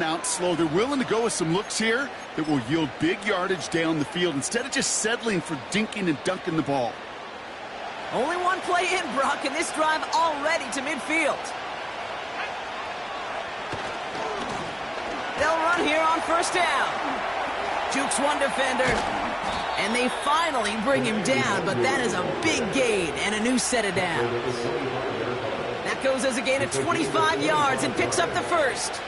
out slow. They're willing to go with some looks here that will yield big yardage down the field instead of just settling for dinking and dunking the ball. Only one play in, Brock, and this drive already to midfield. They'll run here on first down. Jukes one defender, and they finally bring him down, but that is a big gain and a new set of downs. That goes as a gain of 25 yards and picks up the first.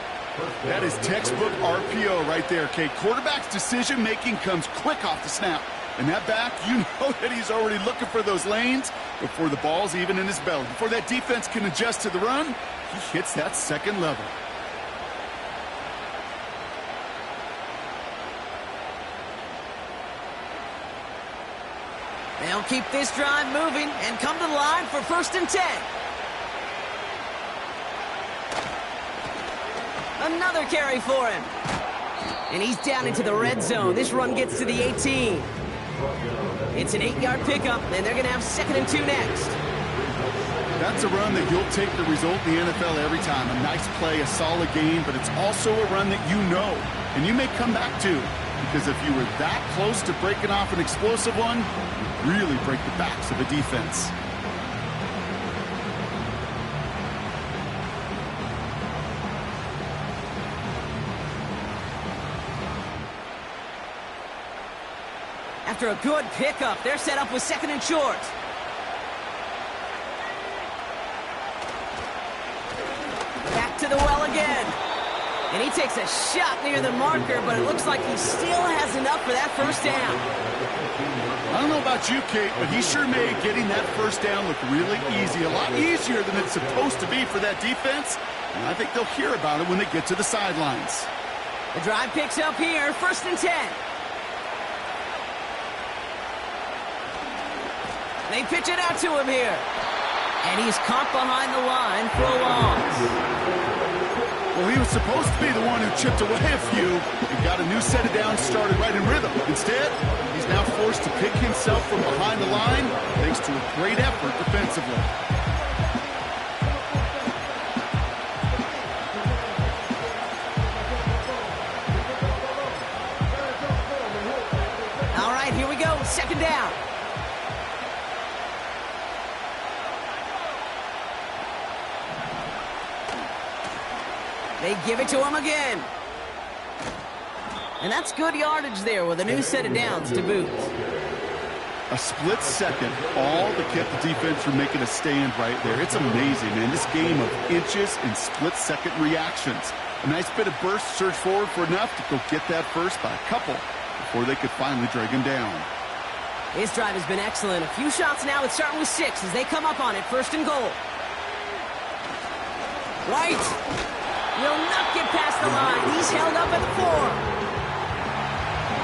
That is textbook RPO right there, Kate. Quarterback's decision-making comes quick off the snap. And that back, you know that he's already looking for those lanes before the ball's even in his belly. Before that defense can adjust to the run, he hits that second level. They'll keep this drive moving and come to the line for 1st and 10. Another carry for him. And he's down into the red zone. This run gets to the 18. It's an 8-yard pickup, and they're going to have 2nd and 2 next. That's a run that you'll take the result in the NFL every time. A nice play, a solid game, but it's also a run that you know, and you may come back to. Because if you were that close to breaking off an explosive one, you really break the backs of a defense. After a good pickup, they're set up with 2nd and short. Back to the well again. And he takes a shot near the marker, but it looks like he still has enough for that first down. I don't know about you, Kate, but he sure made getting that first down look really easy. A lot easier than it's supposed to be for that defense. And I think they'll hear about it when they get to the sidelines. The drive picks up here, 1st and 10. They pitch it out to him here. And he's caught behind the line for a loss. Well, he was supposed to be the one who chipped away a few and got a new set of downs started right in rhythm. Instead, he's now forced to pick himself from behind the line thanks to a great effort defensively. All right, here we go. 2nd down. They give it to him again. And that's good yardage there with a new set of downs to boot. A split second, all that kept the defense from making a stand right there. It's amazing, man. This game of inches and split-second reactions. A nice bit of burst, surge forward for enough to go get that first by a couple before they could finally drag him down. His drive has been excellent. A few shots now. It's starting with 6 as they come up on it. 1st and goal. Right. Will not get past the line. He's held up at the 4.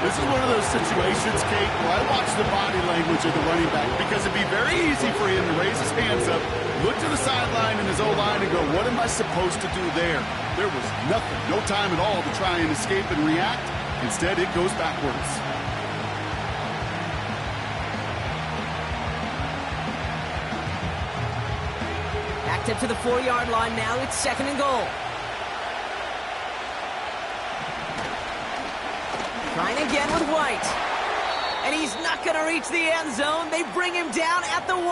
This is one of those situations, Kate, where I watch the body language of the running back because it'd be very easy for him to raise his hands up, look to the sideline in his O-line and go, what am I supposed to do there? There was nothing, no time at all to try and escape and react. Instead, it goes backwards. Backed up to the 4-yard line now. It's 2nd and goal. Trying again with White. And he's not going to reach the end zone. They bring him down at the 1.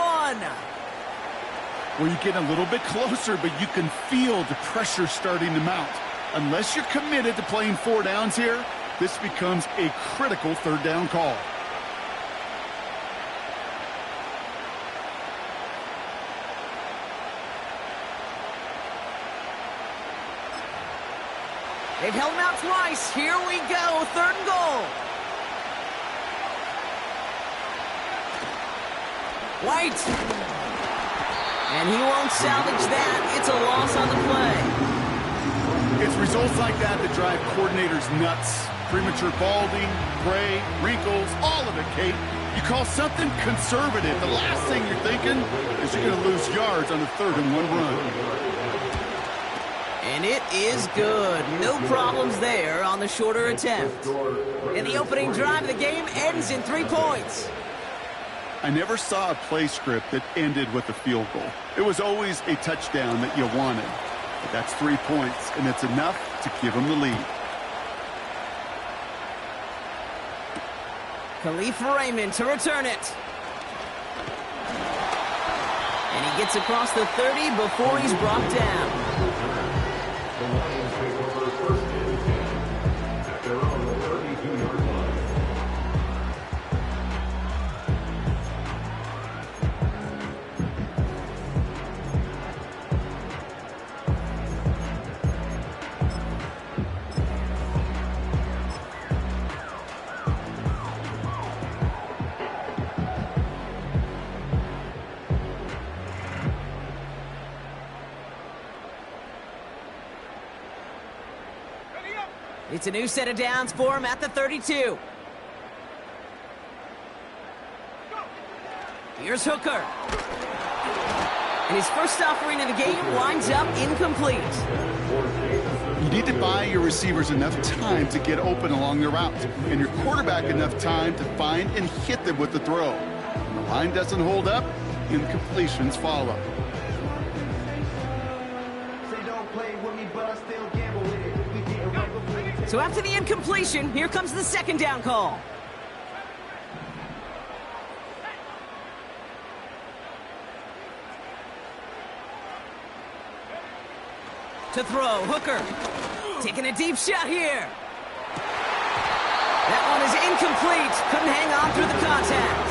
Well, you get a little bit closer, but you can feel the pressure starting to mount. Unless you're committed to playing 4 downs here, this becomes a critical 3rd down call. They've held him out twice. Here we go. 3rd and goal. White. And he won't salvage that. It's a loss on the play. It's results like that that drive coordinators nuts. Premature balding, gray, wrinkles, all of it, Kate. You call something conservative. The last thing you're thinking is you're going to lose yards on a 3rd and 1 run. And it is good. No problems there on the shorter attempt. And the opening drive of the game ends in 3 points. I never saw a play script that ended with a field goal. It was always a touchdown that you wanted. But that's 3 points, and it's enough to give them the lead. Khalif Raymond to return it. And he gets across the 30 before he's brought down. It's a new set of downs for him at the 32. Here's Hooker. And his first offering of the game winds up incomplete. You need to buy your receivers enough time to get open along their routes, and your quarterback enough time to find and hit them with the throw. When the line doesn't hold up, incompletions follow. So after the incompletion, here comes the second down call. To throw, Hooker. Taking a deep shot here. That one is incomplete. Couldn't hang on through the contact.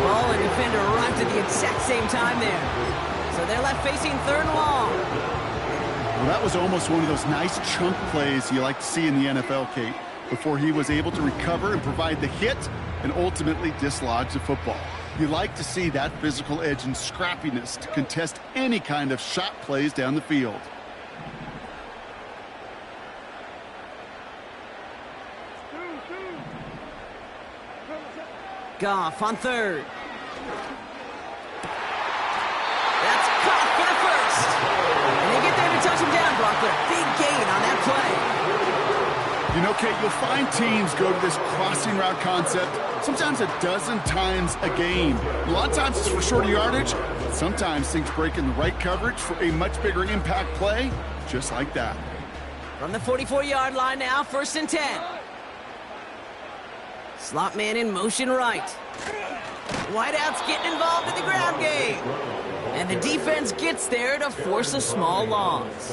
Ball and defender arrived at the exact same time there. So they're left facing 3rd and long. Well, that was almost one of those nice chunk plays you like to see in the NFL, Kate, before he was able to recover and provide the hit and ultimately dislodge the football. You like to see that physical edge and scrappiness to contest any kind of shot plays down the field. Goff on 3rd. That's caught for the first. And they get there to touch him down, Brock, but a big gain on that play. You know, Kate, you'll find teams go to this crossing route concept sometimes a dozen times a game. A lot of times it's for shorter yardage. Sometimes things break in the right coverage for a much bigger impact play, just like that. From the 44-yard line now, 1st and 10. Slot man in motion right. Wideouts getting involved in the ground game. And the defense gets there to force a small loss.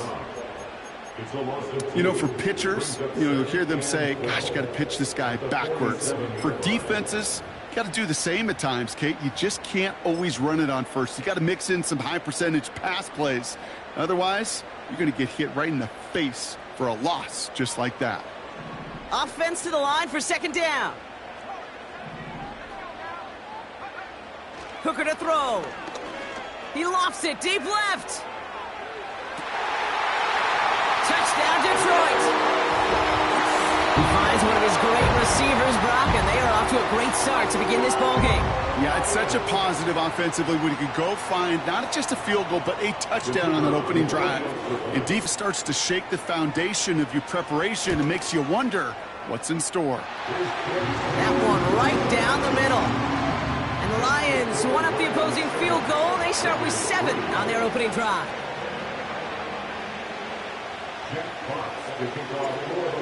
You know, for pitchers, you'll hear them say, gosh, you got to pitch this guy backwards. For defenses, you got to do the same at times, Kate. You just can't always run it on first. You got to mix in some high percentage pass plays. Otherwise, you're going to get hit right in the face for a loss just like that. Offense to the line for 2nd down. Hooker to throw. He lofts it deep left. Touchdown, Detroit. He finds one of his great receivers, Brock, and they are off to a great start to begin this ballgame. Yeah, it's such a positive offensively when you can go find not just a field goal, but a touchdown on that opening drive. And defense starts to shake the foundation of your preparation and makes you wonder what's in store. That one right down the middle. And the Lions won up the opposing field goal. They start with 7 on their opening drive.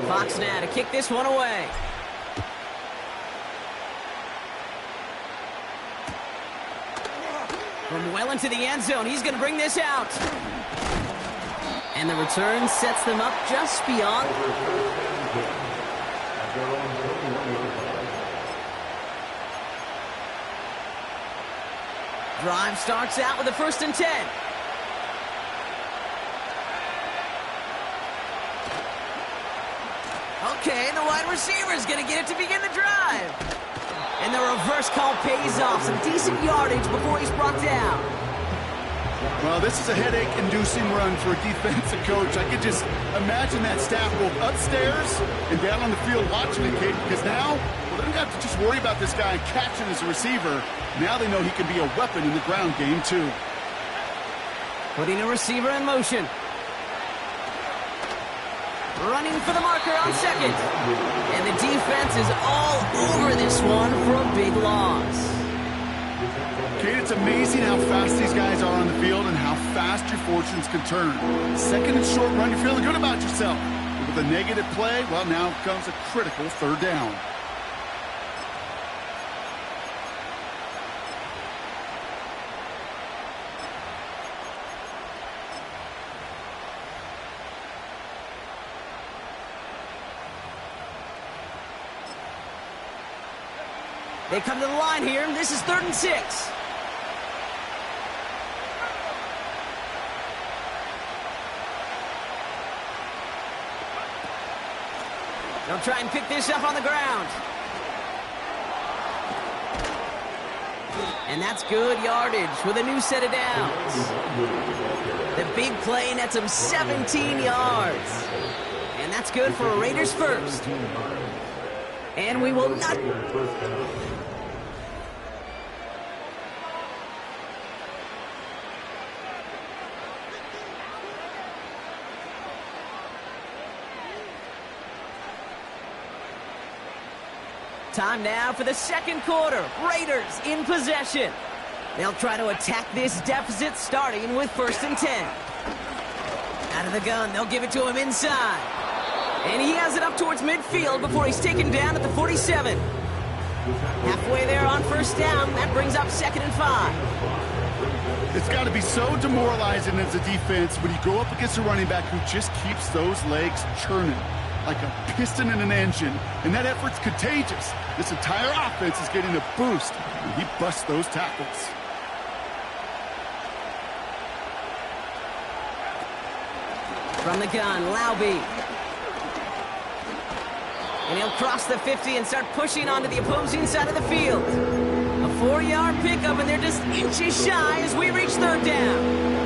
Fox now to kick this one away. From well into the end zone, he's going to bring this out. And the return sets them up just beyond. Drive starts out with a 1st and 10. Okay, the wide receiver is going to get it to begin the drive. And the reverse call pays off. Some decent yardage before he's brought down. Well, this is a headache-inducing run for a defensive coach. I could just imagine that staff both upstairs and down on the field watching it, Kate, because now they don't have to just worry about this guy catching as a receiver. Now they know he can be a weapon in the ground game, too. Putting a receiver in motion. Running for the marker on 2nd. And the defense is all over this one for a big loss. Kate, it's amazing how fast these guys are on the field and how fast your fortunes can turn. Second and short run, you're feeling good about yourself. But with a negative play, well, now comes a critical third down. They come to the line here. This is 3rd and 6. They'll try and pick this up on the ground. And that's good yardage with a new set of downs. The big play nets him 17 yards. And that's good for a Raiders first. And we will not... Time now for the second quarter. Raiders in possession. They'll try to attack this deficit starting with 1st and 10. Out of the gun, they'll give it to him inside. And he has it up towards midfield before he's taken down at the 47. Halfway there on 1st down, that brings up 2nd and 5. It's got to be so demoralizing as a defense when you go up against a running back who just keeps those legs churning like a piston in an engine, and that effort's contagious. This entire offense is getting a boost, and he busts those tackles. From the gun, Laube. And he'll cross the 50 and start pushing onto the opposing side of the field. A 4-yard pickup, and they're just inches shy as we reach 3rd down.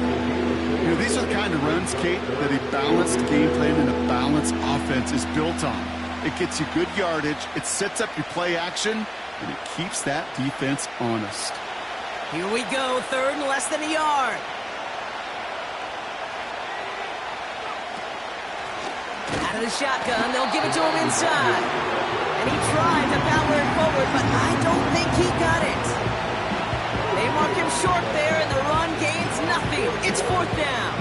You know, these are the kind of runs, Kate, that a balanced game plan and a balanced offense is built on. It gets you good yardage, it sets up your play action, and it keeps that defense honest. Here we go, 3rd and less than a yard. Out of the shotgun, they'll give it to him inside. And he tried to power it forward, but I don't think he got it. They mark him short there, and the run gains nothing. It's 4th down.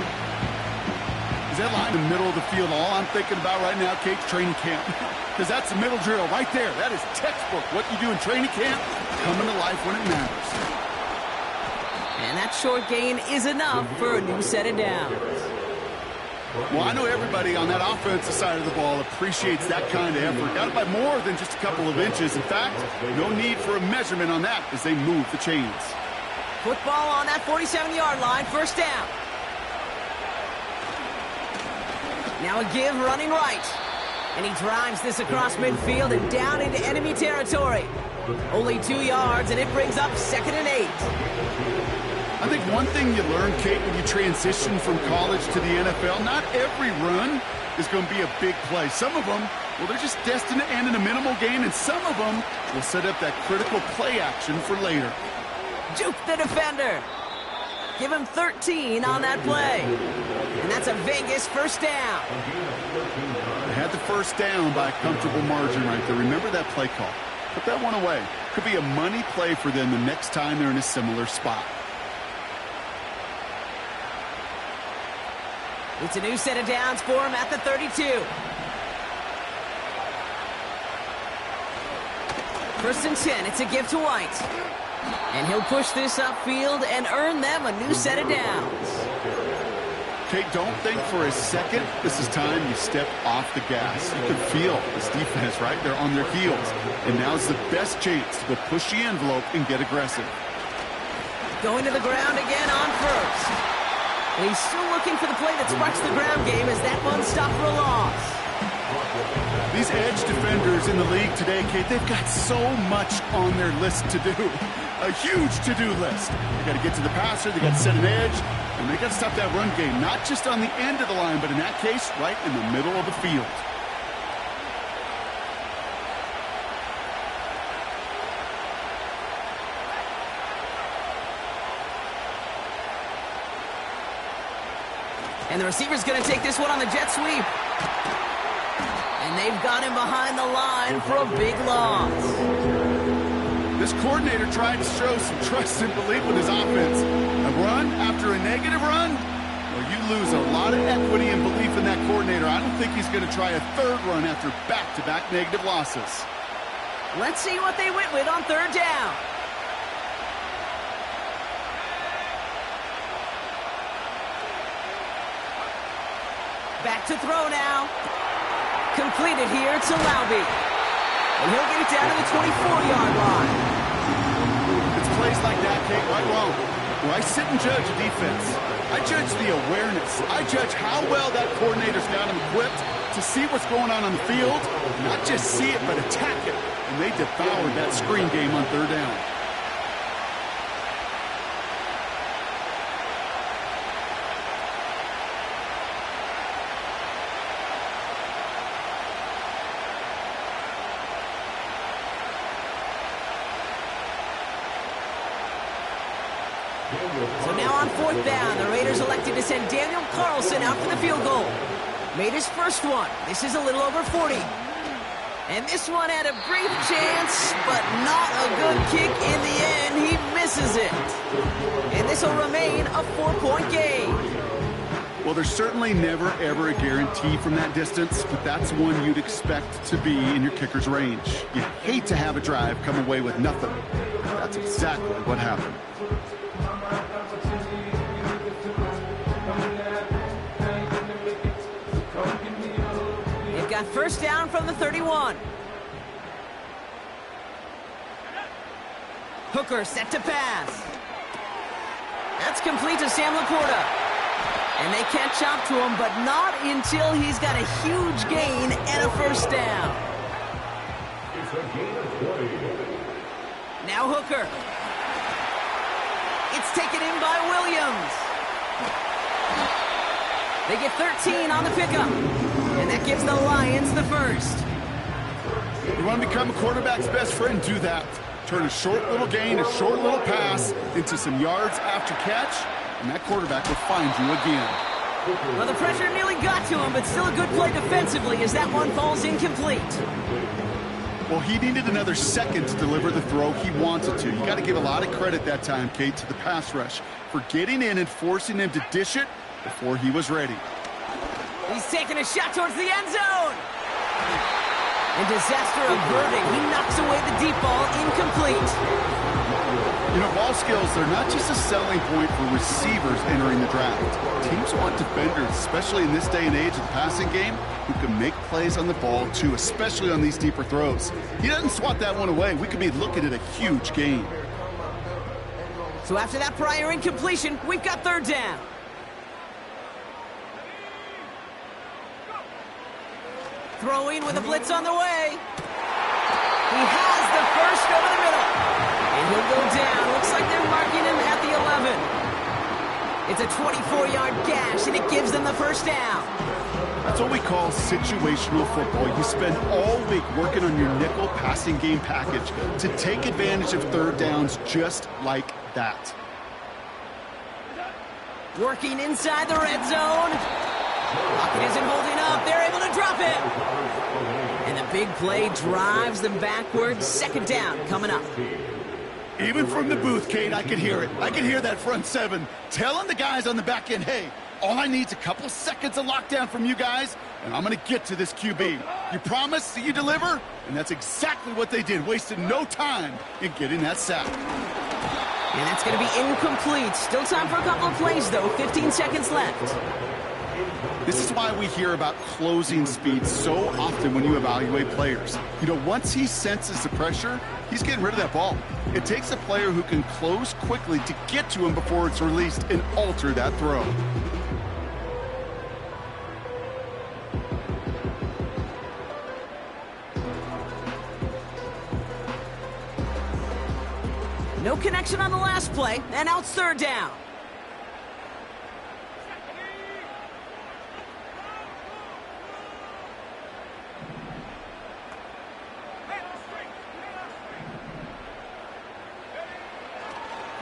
Is that line in the middle of the field all I'm thinking about right now, Kate? Training camp. Because that's the middle drill right there. That is textbook. What you do in training camp, coming to life when it matters. And that short gain is enough for a new set of downs. Well, I know everybody on that offensive side of the ball appreciates that kind of effort. Got it by more than just a couple of inches. In fact, no need for a measurement on that as they move the chains. Football on that 47-yard line, 1st down. Now a give running right. And he drives this across midfield and down into enemy territory. Only 2 yards, and it brings up 2nd and 8. I think one thing you learn, Kate, when you transition from college to the NFL, not every run is going to be a big play. Some of them, well, they're just destined to end in a minimal gain, and some of them will set up that critical play action for later. Juke the defender. Give him 13 on that play. And that's a Vegas 1st down. They had the 1st down by a comfortable margin right there. Remember that play call. Put that one away. Could be a money play for them the next time they're in a similar spot. It's a new set of downs for him at the 32. 1st and 10. It's a give to White. And he'll push this upfield and earn them a new set of downs. Kate, don't think for a second this is time you step off the gas. You can feel this defense, right? They're on their heels. And now's the best chance to push the envelope and get aggressive. Going to the ground again on 1st. And he's still looking for the play that sparks the ground game as that one stopped for a loss. These edge defenders in the league today, Kate, they've got so much on their list to do. A huge to-do list. They got to get to the passer, they got to set an edge, and they got to stop that run game, not just on the end of the line, but in that case, right in the middle of the field. And the receiver's going to take this one on the jet sweep. And they've got him behind the line for a big loss. This coordinator tried to show some trust and belief with his offense. A run after a negative run? Well, you lose a lot of equity and belief in that coordinator. I don't think he's going to try a third run after back-to-back negative losses. Let's see what they went with on third down. Back to throw now. Completed here to Laube. And he'll get it down to the 24-yard line. It's plays like that, Kate, right wrong. Where I sit and judge a defense. I judge the awareness. I judge how well that coordinator's got him equipped to see what's going on the field. Not just see it, but attack it. And they devoured that screen game on third down. So now on fourth down, the Raiders elected to send Daniel Carlson out for the field goal. Made his first one. This is a little over 40. And this one had a brief chance, but not a good kick in the end. He misses it. And this will remain a 4-point game. Well, there's certainly never, ever a guarantee from that distance, but that's one you'd expect to be in your kicker's range. You hate to have a drive come away with nothing. That's exactly what happened. They've got first down from the 31. Hooker set to pass. That's complete to Sam Laporta. And they catch up to him, but not until he's got a huge gain and a first down. Now Hooker. It's taken in by Williams. They get 13 on the pickup. And that gives the Lions the first. You want to become a quarterback's best friend? Do that. Turn a short little gain, a short little pass into some yards after catch, and that quarterback will find you again. Well, the pressure nearly got to him, but still a good play defensively as that one falls incomplete. Well, he needed another second to deliver the throw he wanted to. You got to give a lot of credit that time, Kate, to the pass rush for getting in and forcing him to dish it before he was ready. He's taking a shot towards the end zone. And disaster averted. He knocks away the deep ball, incomplete. You know, ball skills, they're not just a selling point for receivers entering the draft. Teams want defenders, especially in this day and age of the passing game, who can make plays on the ball, too, especially on these deeper throws. He doesn't swat that one away. We could be looking at a huge gain. So after that prior incompletion, we've got third down. Throwing with a blitz on the way. He has the first over the middle. And he'll go down. Looks like they're marking him at the 11. It's a 24-yard gash, and it gives them the first down. That's what we call situational football. You spend all week working on your nickel passing game package to take advantage of third downs just like that. Working inside the red zone. Pocket isn't holding up. They're able to drop it. And the big play drives them backwards. Second down coming up. Even from the booth, Kate, I could hear it. I could hear that front seven telling the guys on the back end, hey, all I need is a couple seconds of lockdown from you guys, and I'm going to get to this QB. You promise that you deliver? And that's exactly what they did. Wasted no time in getting that sack. And that's going to be incomplete. Still time for a couple of plays, though. 15 seconds left. This is why we hear about closing speed so often when you evaluate players. You know, once he senses the pressure, he's getting rid of that ball. It takes a player who can close quickly to get to him before it's released and alter that throw. No connection on the last play, and now it's third down.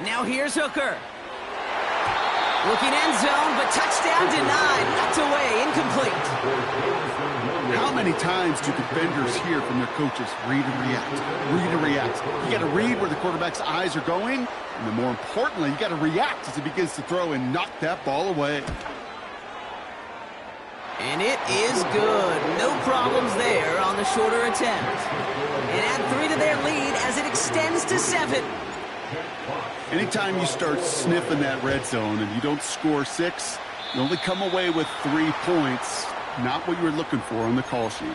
Now here's Hooker. Looking end zone, but touchdown denied. Knocked away, incomplete. How many times do defenders hear from their coaches, read and react, read and react. You got to read where the quarterback's eyes are going, and then more importantly, you got to react as he begins to throw and knock that ball away. And it is good. No problems there on the shorter attempt. And add 3 to their lead as it extends to 7. Anytime you start sniffing that red zone and you don't score 6, you only come away with 3 points. Not what you were looking for on the call sheet.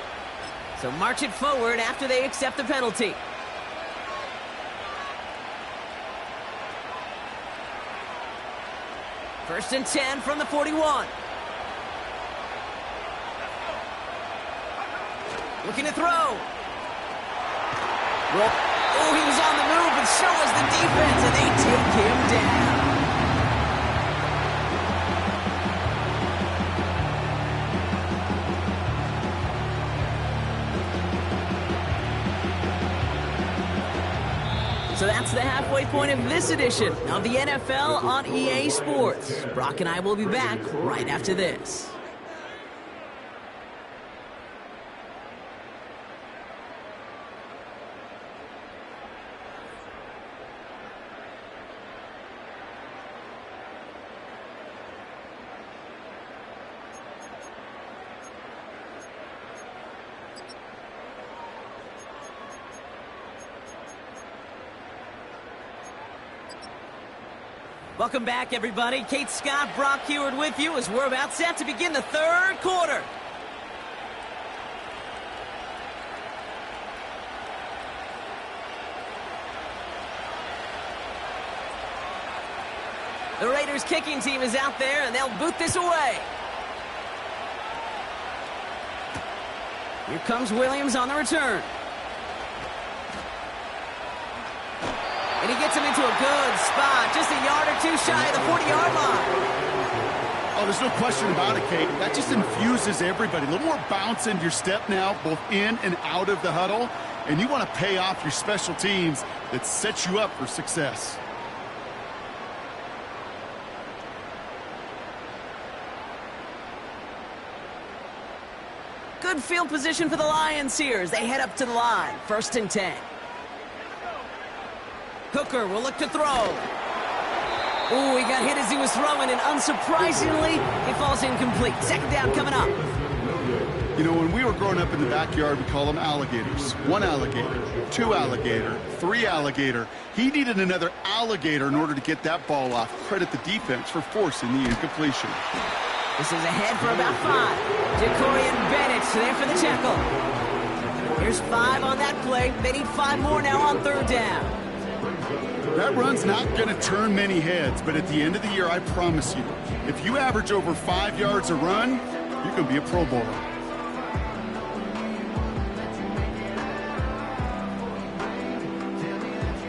So march it forward after they accept the penalty. First and 10 from the 41. Looking to throw. Well, oh, he was on the move, and so was the defense, and they take him down. So that's the halfway point of this edition of the NFL on EA Sports. Brock and I will be back right after this. Welcome back, everybody. Kate Scott, Brock Heward with you as we're about set to begin the third quarter. The Raiders kicking team is out there, and they'll boot this away. Here comes Williams on the return. And he gets him into a good spot, just a yard or 2 shy of the 40-yard line. Oh, there's no question about it, Kate. That just infuses everybody. A little more bounce into your step now, both in and out of the huddle. And you want to pay off your special teams that sets you up for success. Good field position for the Lions here as they head up to the line. First and 10. Hooker will look to throw. Ooh, he got hit as he was throwing, and unsurprisingly, he falls incomplete. Second down coming up. You know, when we were growing up in the backyard, we call them alligators. 1 alligator, 2 alligator, 3 alligator. He needed another alligator in order to get that ball off. Credit the defense for forcing the incompletion. This is ahead for about 5. Jacorian Bennett there for the tackle. Here's 5 on that play. They need 5 more now on third down. That run's not going to turn many heads, but at the end of the year, I promise you, if you average over 5 yards a run, you can be a Pro Bowler.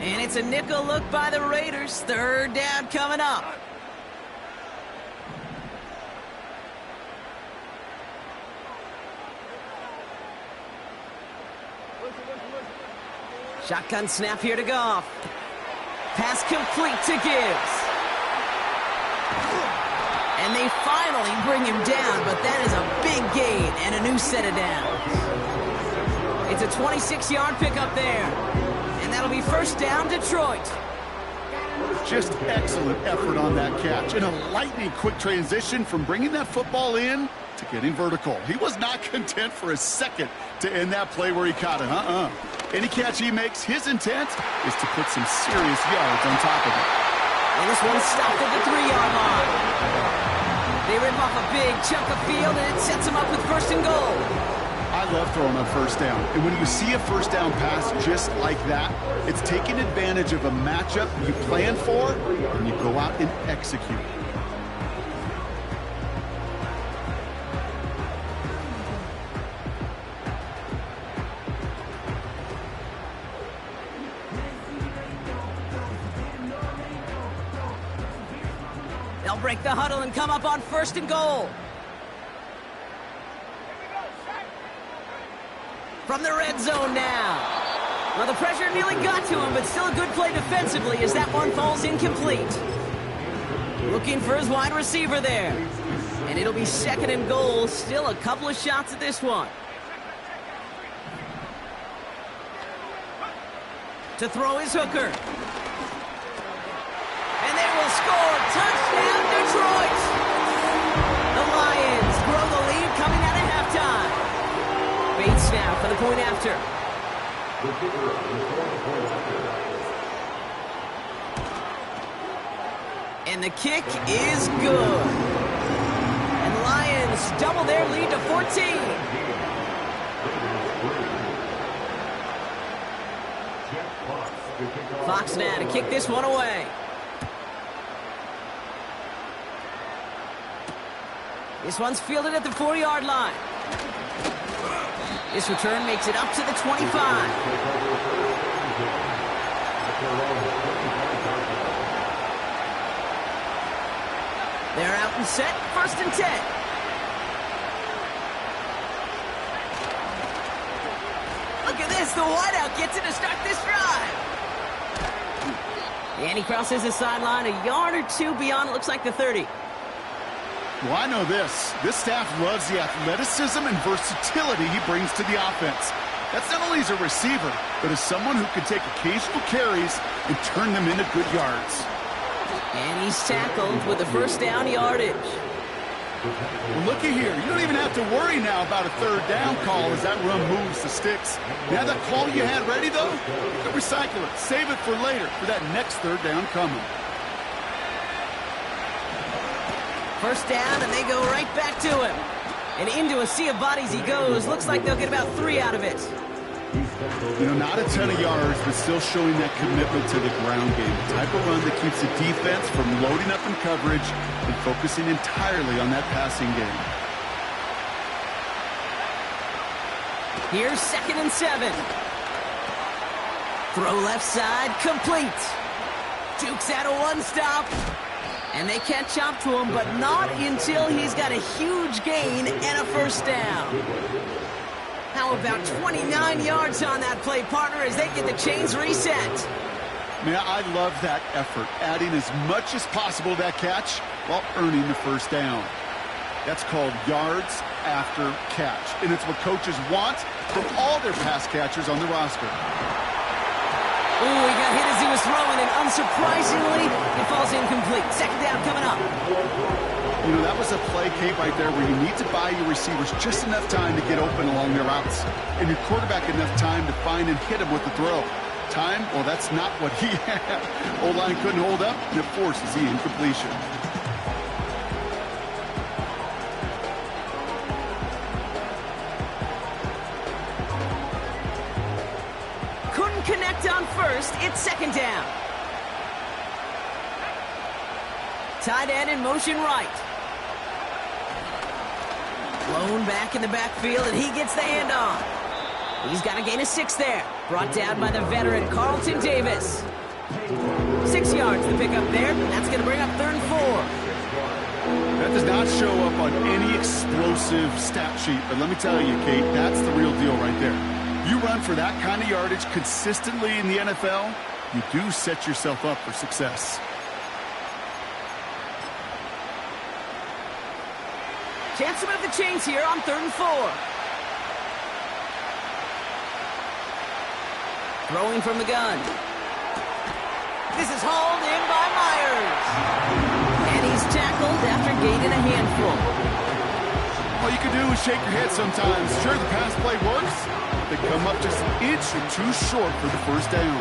And it's a nickel look by the Raiders. Third down coming up. Shotgun snap here to Goff. Pass complete to Gibbs. And they finally bring him down, but that is a big gain and a new set of downs. It's a 26-yard pickup there. And that'll be first down, Detroit. Just excellent effort on that catch. And a lightning-quick transition from bringing that football in to getting vertical. He was not content for a second to end that play where he caught it. Any catch he makes, his intent is to put some serious yards on top of it. And this one stopped at the 3-yard line. They rip off a big chunk of field, and it sets them up with first and goal. I love throwing on first down. And when you see a first down pass just like that, it's taking advantage of a matchup you plan for, and you go out and execute. They'll break the huddle and come up on first and goal. From the red zone now. Well, the pressure nearly got to him, but still a good play defensively as that one falls incomplete. Looking for his wide receiver there. And it'll be second and goal. Still a couple of shots at this one. to throw his hooker. And they will score. Touchdown, Detroit! The Lions grow the lead coming out of halftime. Bates now for the point after. And the kick is good. And the Lions double their lead to 14. Fox now to kick this one away. This one's fielded at the 4-yard line. This return makes it up to the 25. They're out and set, 1st and 10. Look at this, the wideout gets it to start this drive. And he crosses the sideline a yard or two beyond, it looks like the 30. Well, I know this. This staff loves the athleticism and versatility he brings to the offense. That's not only as a receiver, but as someone who can take occasional carries and turn them into good yards. And he's tackled with the 1st down yardage. Well, looky here. You don't even have to worry now about a 3rd down call as that run moves the sticks. Now that call you had ready, though, you can recycle it. Save it for later for that next 3rd down coming. 1st down, and they go right back to him. And into a sea of bodies he goes. Looks like they'll get about 3 out of it. You know, not a ton of yards, but still showing that commitment to the ground game. The type of run that keeps the defense from loading up in coverage and focusing entirely on that passing game. Here's 2nd and 7. Throw left side, complete. Jukes out a one-stop. And they catch up to him, but not until he's got a huge gain and a 1st down. How about 29 yards on that play, partner, as they get the chains reset? Man, I love that effort, adding as much as possible to that catch while earning the 1st down. That's called yards after catch, and it's what coaches want from all their pass catchers on the roster. Ooh, he got hit as he was throwing, and unsurprisingly, it falls incomplete. 2nd down coming up. You know, that was a play, Kate, right there where you need to buy your receivers just enough time to get open along their routes, and your quarterback enough time to find and hit him with the throw. Time, well, that's not what he had. O-line couldn't hold up, and it forces the incompletion. Couldn't connect on 1st. It's 2nd down. Tight end in motion right. Blown back in the backfield, and he gets the handoff. He's got a gain of 6 there. Brought down by the veteran, Carlton Davis. 6 yards to pick up there. That's going to bring up 3rd and 4. That does not show up on any explosive stat sheet, but let me tell you, Kate, that's the real deal right there. You run for that kind of yardage consistently in the NFL, you do set yourself up for success. Chance to move the chains here on 3rd and 4. Throwing from the gun. This is hauled in by Myers. And he's tackled after gaining a handful. All you can do is shake your head sometimes. Sure, the pass play works. They come up just an inch or two short for the 1st down.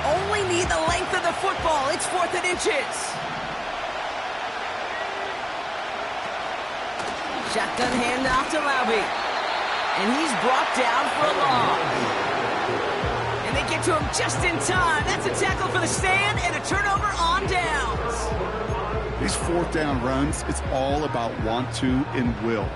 Only need the length of the football. It's 4th and inches. Shotgun handoff to Laube. And he's brought down for a loss. And they get to him just in time. That's a tackle for the stand and a turnover on downs. These 4th down runs, it's all about want to and will.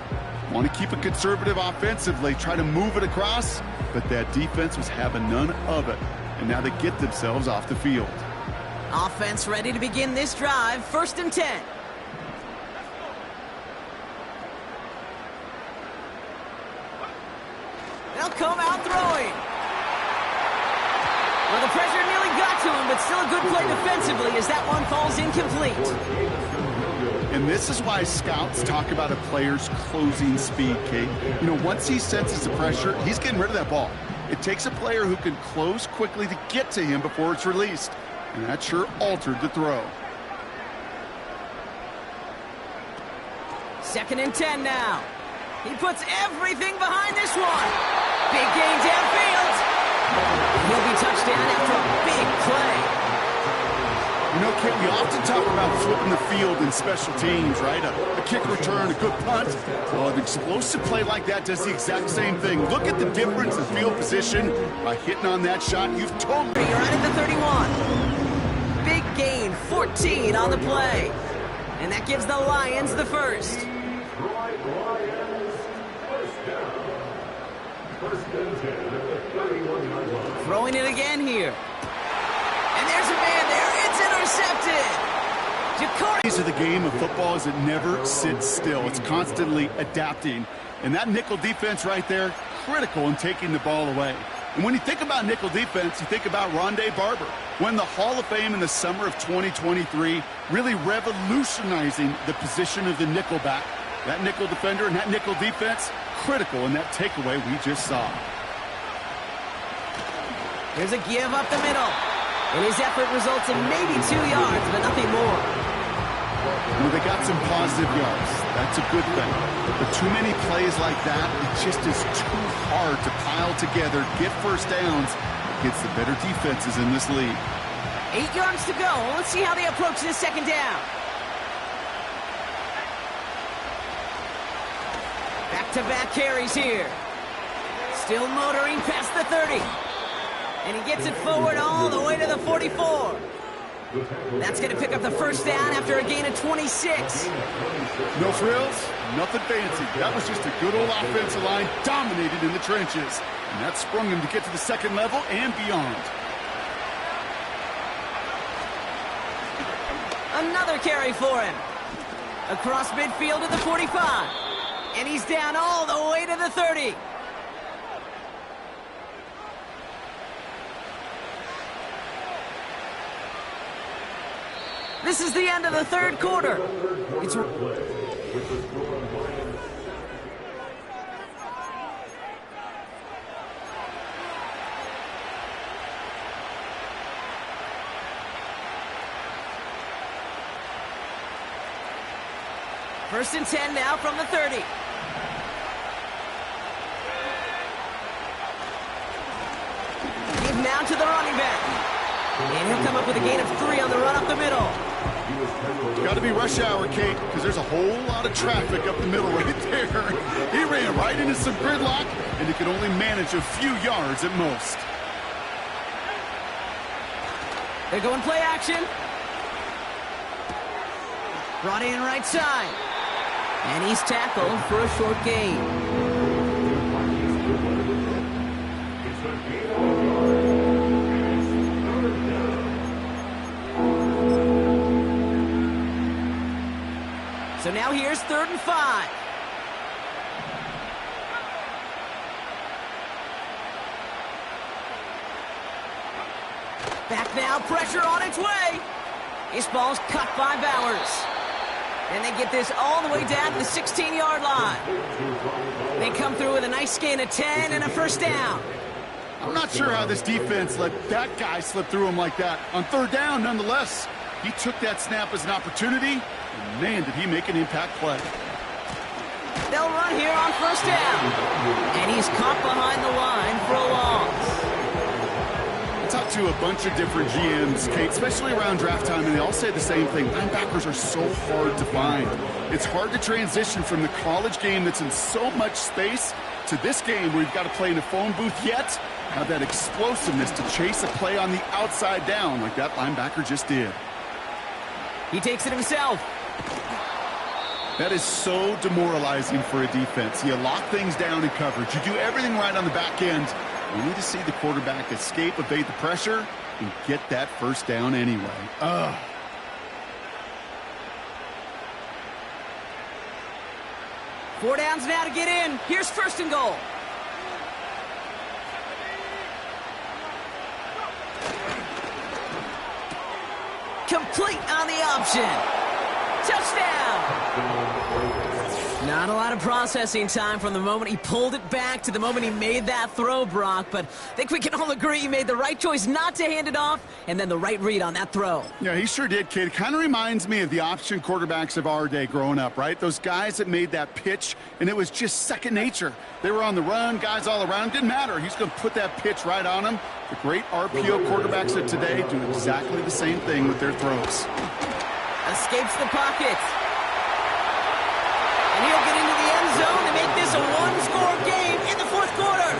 Want to keep it conservative offensively, try to move it across, but that defense was having none of it. And now they get themselves off the field. Offense ready to begin this drive. 1st and 10. They'll come out throwing. Well, the pressure nearly got to him, but still a good play defensively as that one falls incomplete. And this is why scouts talk about a player's closing speed, Kate. You know, once he senses the pressure, he's getting rid of that ball. It takes a player who can close quickly to get to him before it's released. And that sure altered the throw. 2nd and 10 now. He puts everything behind this one. Big gain downfield. He'll be touchdown after a big play. You know, Kate, we often talk about flipping the field in special teams, right? A kick return, a good punt. Well, an explosive play like that does the exact same thing. Look at the difference in field position by hitting on that shot. You've totally... You're right at the 31. Big gain, 14 on the play. And that gives the Lions the first. Throwing it again here. And there's a man there. It's intercepted. Of the game of football is it never sits still. It's constantly adapting. And that nickel defense right there, critical in taking the ball away. And when you think about nickel defense, you think about Rondé Barber, won the Hall of Fame in the summer of 2023, really revolutionizing the position of the nickel back. That nickel defender and that nickel defense, critical in that takeaway we just saw. Here's a give up the middle. And his effort results in maybe 2 yards, but nothing more. Well, they got some positive yards. That's a good thing. But too many plays like that, it just is too hard to pile together, get first downs against the better defenses in this league. 8 yards to go. Let's see how they approach this 2nd down. Back-to-back carries here. Still motoring past the 30. And he gets it forward all the way to the 44. That's going to pick up the first down after a gain of 26. No frills, nothing fancy. That was just a good old offensive line dominated in the trenches. And that sprung him to get to the 2nd level and beyond. Another carry for him. Across midfield to the 45. And he's down all the way to the 30. This is the end of the 3rd quarter. It's... First and 10 now from the 30. Give now to the running back. And he'll come up with a gain of 3 on the run up the middle. It's got to be rush hour, Kate, because there's a whole lot of traffic up the middle right there. He ran right into some gridlock, and he could only manage a few yards at most. They're going play action. Brought in right side. And he's tackled for a short gain. So now here's 3rd and 5. Back now, pressure on its way. This ball's cut by Bowers. And they get this all the way down to the 16-yard line. They come through with a nice gain of 10 and a first down. I'm not sure how this defense let that guy slip through him like that. On 3rd down, nonetheless, he took that snap as an opportunity. And man, did he make an impact play. They'll run here on first down. And he's caught behind the line for a loss. I talked to a bunch of different GMs, Kate, especially around draft time, and they all say the same thing. Linebackers are so hard to find. It's hard to transition from the college game that's in so much space to this game where you've got to play in a phone booth yet have that explosiveness to chase a play on the outside down like that linebacker just did. He takes it himself. That is so demoralizing for a defense. You lock things down in coverage. You do everything right on the back end. You need to see the quarterback escape, evade the pressure, and get that first down anyway. Ugh. Four downs now to get in. Here's 1st and goal. Complete on the option. Touchdown. Not a lot of processing time from the moment he pulled it back to the moment he made that throw, Brock. But I think we can all agree he made the right choice not to hand it off, and then the right read on that throw. Yeah, he sure did, kid. It kind of reminds me of the option quarterbacks of our day growing up, right? Those guys that made that pitch, and it was just second nature. They were on the run, guys all around. Didn't matter. He's going to put that pitch right on him. The great RPO quarterbacks of today do exactly the same thing with their throws. Escapes the pocket. And he'll get into the end zone to make this a one-score game in the fourth quarter.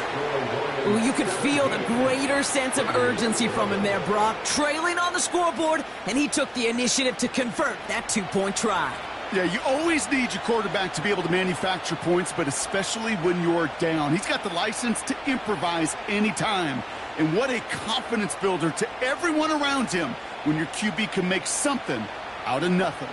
Ooh, you could feel the greater sense of urgency from him there, Brock. Trailing on the scoreboard, and he took the initiative to convert that two-point try. Yeah, you always need your quarterback to be able to manufacture points, but especially when you're down. He's got the license to improvise anytime. And what a confidence builder to everyone around him when your QB can make something out of nothing.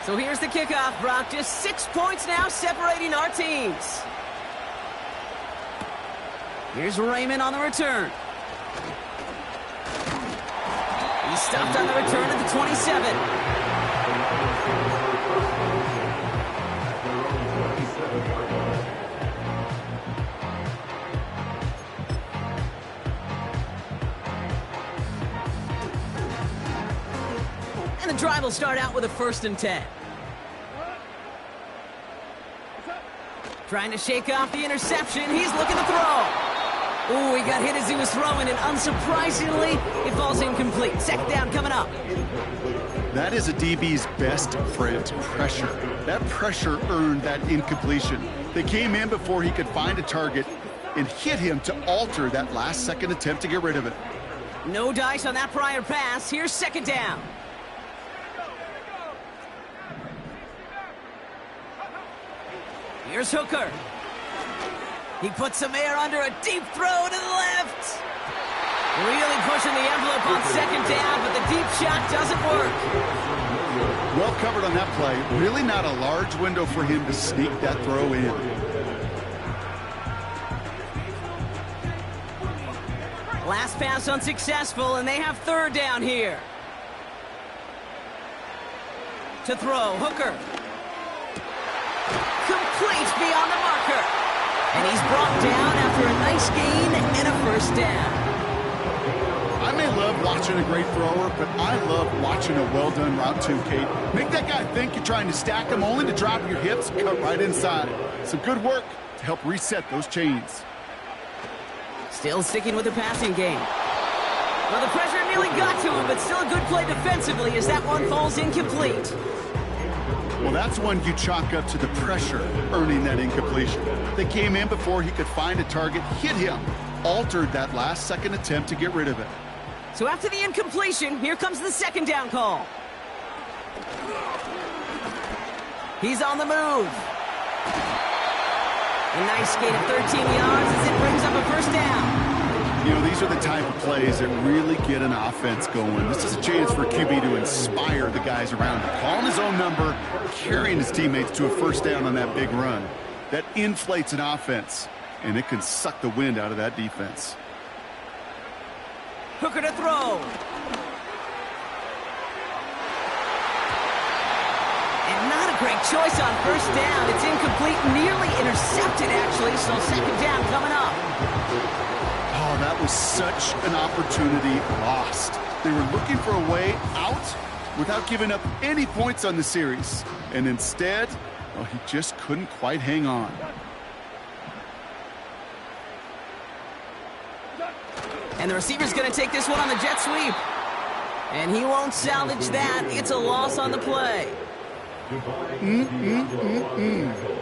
So here's the kickoff, Brock. Just 6 points now separating our teams. Here's Raymond on the return. He's stopped on the return at the 27. And the drive will start out with a 1st and 10. Trying to shake off the interception. He's looking to throw. Ooh, he got hit as he was throwing, and unsurprisingly, it falls incomplete. Second down coming up. That is a DB's best friend, pressure. That pressure earned that incompletion. They came in before he could find a target and hit him to alter that last-second attempt to get rid of it. No dice on that prior pass. Here's second down. Here's Hooker. He puts some air under a deep throw to the left. Really pushing the envelope on second down, but the deep shot doesn't work. Well covered on that play. Really not a large window for him to sneak that throw in. Last pass unsuccessful, and they have third down here. To throw, Hooker. Complete beyond the marker. And he's brought down after a nice gain and a 1st down. I may love watching a great thrower, but I love watching a well-done route too, Kate. Make that guy think you're trying to stack him only to drop your hips and cut right inside. Some good work to help reset those chains. Still sticking with the passing game. Well, the pressure nearly got to him, but still a good play defensively as that one falls incomplete. Well, that's one you chalk up to the pressure earning that incompletion. They came in before he could find a target, hit him, altered that last-second attempt to get rid of it. So after the incompletion, here comes the second down call. He's on the move. A nice gain of 13 yards as it brings up a 1st down. You know, these are the type of plays that really get an offense going. This is a chance for QB to inspire the guys around him. Calling his own number, carrying his teammates to a 1st down on that big run. That inflates an offense, and it can suck the wind out of that defense. Hooker to throw. And not a great choice on 1st down. It's incomplete, nearly intercepted, actually, so second down coming up. Oh, that was such an opportunity lost. They were looking for a way out without giving up any points on the series. And instead, well, he just couldn't quite hang on. And the receiver's going to take this one on the jet sweep. And he won't salvage that. It's a loss on the play.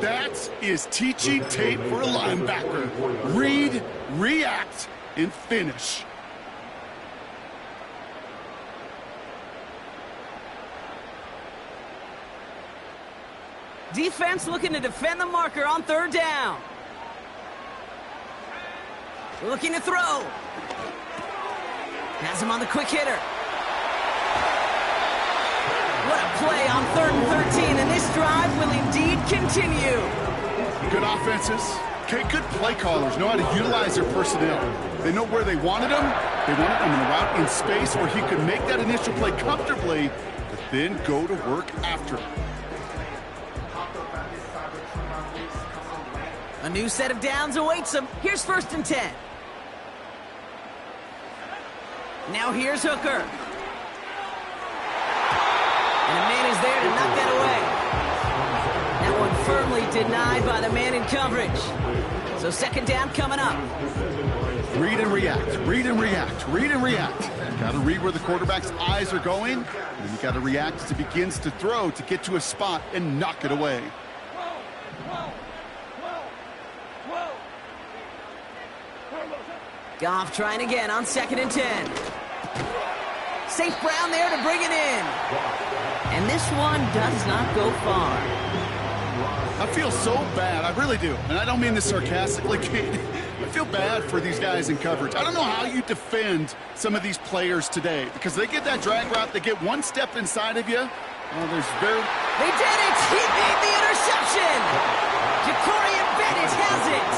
That is teaching tape for a linebacker. Read, react, and finish. Defense looking to defend the marker on 3rd down. Looking to throw. Has him on the quick hitter. What a play on 3rd and 13, and this drive will indeed continue. Good offenses. Okay, good play callers know how to utilize their personnel. They know where they wanted them. They wanted them in a route in space where he could make that initial play comfortably, but then go to work after it. A new set of downs awaits him. Here's 1st and 10. Now here's Hooker. And a man is there to knock that away. That one firmly denied by the man in coverage. So 2nd down coming up. Read and react, read and react, read and react. Got to read where the quarterback's eyes are going, and you got to react as he begins to throw to get to a spot and knock it away. Goff trying again on 2nd and 10. St. Brown there to bring it in. And this one does not go far. I feel so bad. I really do. And I don't mean this sarcastically, Kate. I feel bad for these guys in coverage. I don't know how you defend some of these players today because they get that drag route, they get one step inside of you. Well, there's very... They did it! He made the interception! Jacorian Bennett has it!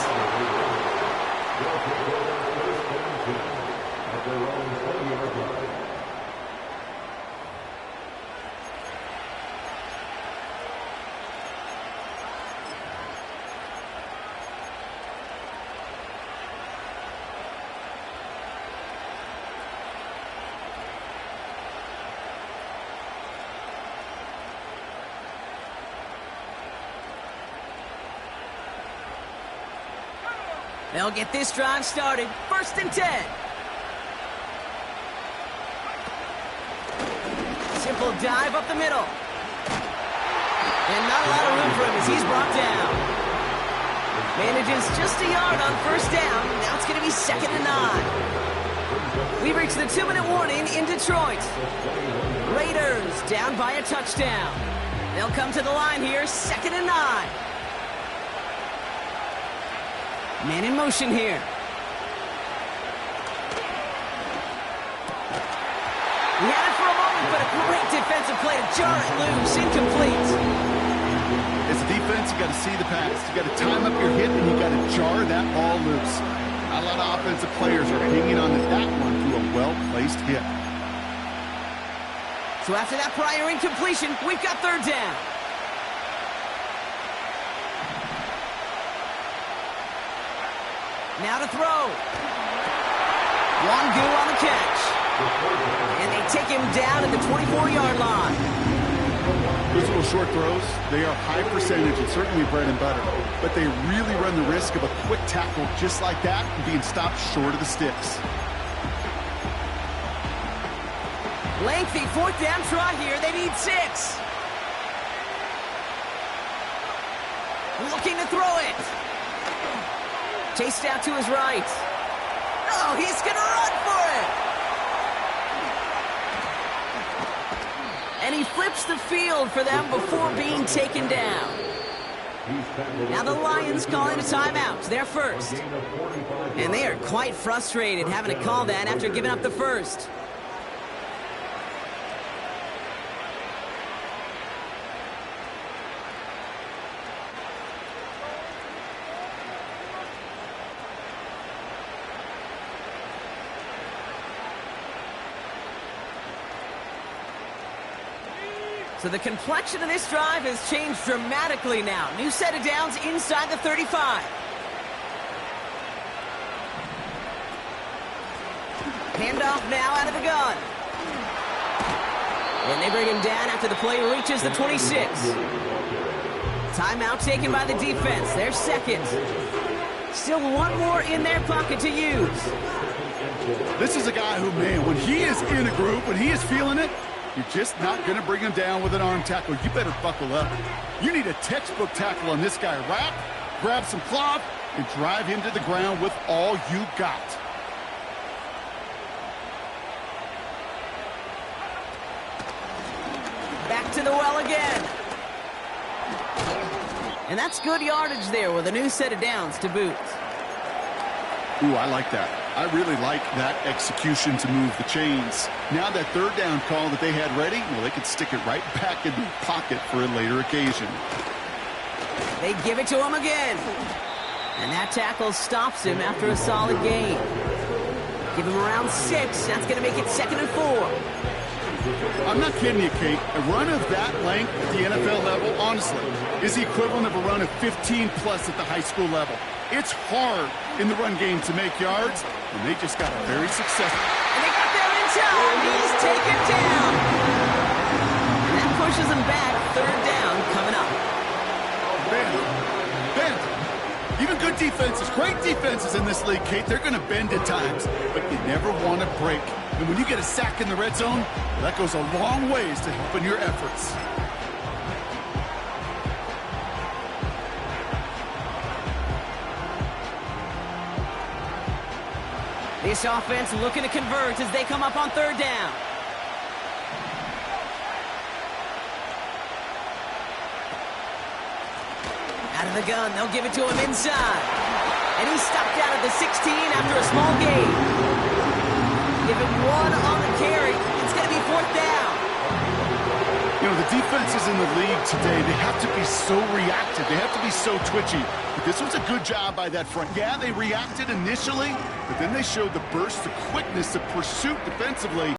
They'll get this drive started. 1st and 10. Simple dive up the middle. And not a lot of room for him as he's brought down. Manages just a yard on 1st down. Now it's going to be 2nd and 9. We've reached the 2-minute warning in Detroit. Raiders down by a touchdown. They'll come to the line here, 2nd and 9. Man in motion here. He had it for a moment, but a great defensive play to jar it loose. Incomplete. As a defense, you got to see the pass. You got to time up your hit, and you got to jar that ball loose. Not a lot of offensive players are hanging on to that one through a well-placed hit. So after that prior incompletion, we've got 3rd down. Now to throw. One good on the catch. And they take him down at the 24-yard line. Those little short throws, they are high percentage and certainly bread and butter. But they really run the risk of a quick tackle just like that and being stopped short of the sticks. Lengthy 4th down try here. They need 6. Looking to throw it. Chased out to his right. Oh, he's going to run for it. And he flips the field for them before being taken down. Now the Lions calling a timeout. They're first. And they are quite frustrated having to call that after giving up the first. So the complexion of this drive has changed dramatically now. New set of downs inside the 35. Handoff now out of the gun. And they bring him down after the play reaches the 26. Timeout taken by the defense. They're 2nd. Still one more in their pocket to use. This is a guy who, man, when he is in a group, when he is feeling it, you're just not going to bring him down with an arm tackle. You better buckle up. You need a textbook tackle on this guy. Wrap, grab some cloth, and drive him to the ground with all you got. Back to the well again. And that's good yardage there with a new set of downs to boot. Ooh, I like that. I really like that execution to move the chains. Now that third down call that they had ready, well, they could stick it right back into the pocket for a later occasion. They give it to him again. And that tackle stops him after a solid gain. Give him around 6. That's going to make it 2nd and 4. I'm not kidding you, Kate. A run of that length at the NFL level, honestly, is the equivalent of a run of 15-plus at the high school level. It's hard in the run game to make yards, and they just got a very successful. And they got there in time. He's taken down. And that pushes him back. 3rd down coming up. Bend. Even good defenses, great defenses in this league, Kate, they're going to bend at times, but you never want to break. And when you get a sack in the red zone, that goes a long ways to helping your efforts. This offense looking to convert as they come up on 3rd down. Out of the gun, they'll give it to him inside. And he's stopped out at the 16 after a small gain. Give him 1 on the carry. It's going to be 4th down. You know, the defenses in the league today, they have to be so reactive. They have to be so twitchy. But this was a good job by that front. Yeah, they reacted initially, but then they showed the burst, the quickness, the pursuit defensively.